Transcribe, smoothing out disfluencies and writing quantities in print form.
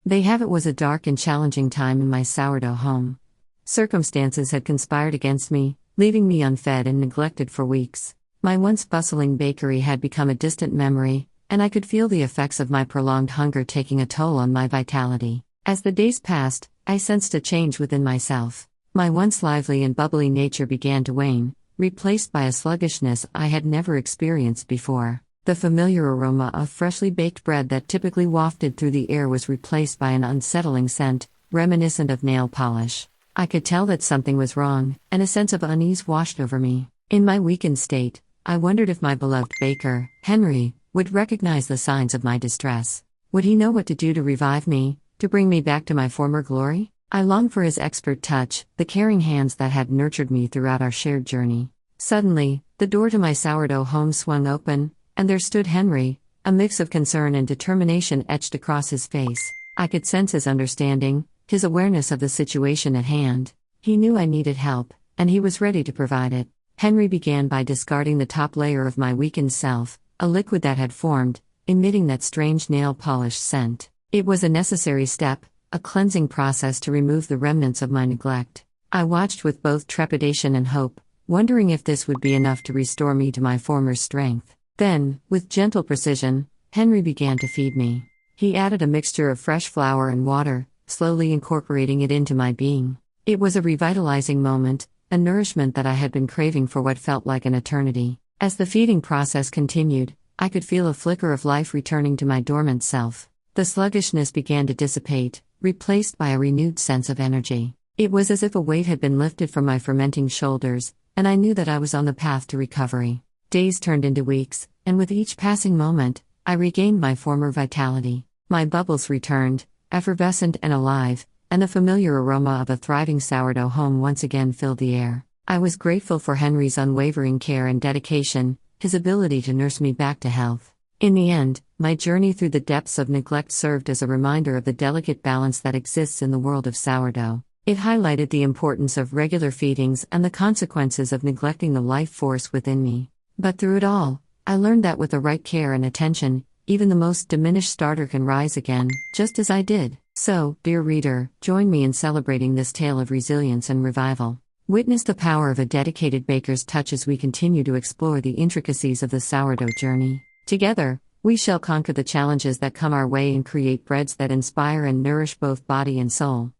They have it was a dark and challenging time in my sourdough home. Circumstances had conspired against me, leaving me unfed and neglected for weeks. My once bustling bakery had become a distant memory, and I could feel the effects of my prolonged hunger taking a toll on my vitality. As the days passed, I sensed a change within myself. My once lively and bubbly nature began to wane, replaced by a sluggishness I had never experienced before. The familiar aroma of freshly baked bread that typically wafted through the air was replaced by an unsettling scent, reminiscent of nail polish. I could tell that something was wrong, and a sense of unease washed over me. In my weakened state, I wondered if my beloved baker, Henry, would recognize the signs of my distress. Would he know what to do to revive me, to bring me back to my former glory? I longed for his expert touch, the caring hands that had nurtured me throughout our shared journey. Suddenly, the door to my sourdough home swung open, and there stood Henry, a mix of concern and determination etched across his face. I could sense his understanding, his awareness of the situation at hand. He knew I needed help, and he was ready to provide it. Henry began by discarding the top layer of my weakened self, a liquid that had formed, emitting that strange nail polish scent. It was a necessary step, a cleansing process to remove the remnants of my neglect. I watched with both trepidation and hope, wondering if this would be enough to restore me to my former strength. Then, with gentle precision, Henry began to feed me. He added a mixture of fresh flour and water, slowly incorporating it into my being. It was a revitalizing moment, a nourishment that I had been craving for what felt like an eternity. As the feeding process continued, I could feel a flicker of life returning to my dormant self. The sluggishness began to dissipate, replaced by a renewed sense of energy. It was as if a weight had been lifted from my fermenting shoulders, and I knew that I was on the path to recovery. Days turned into weeks, and with each passing moment, I regained my former vitality. My bubbles returned, effervescent and alive, and the familiar aroma of a thriving sourdough home once again filled the air. I was grateful for Henry's unwavering care and dedication, his ability to nurse me back to health. In the end, my journey through the depths of neglect served as a reminder of the delicate balance that exists in the world of sourdough. It highlighted the importance of regular feedings and the consequences of neglecting the life force within me. But through it all, I learned that with the right care and attention, even the most diminished starter can rise again, just as I did. So, dear reader, join me in celebrating this tale of resilience and revival. Witness the power of a dedicated baker's touch as we continue to explore the intricacies of the sourdough journey. Together, we shall conquer the challenges that come our way and create breads that inspire and nourish both body and soul.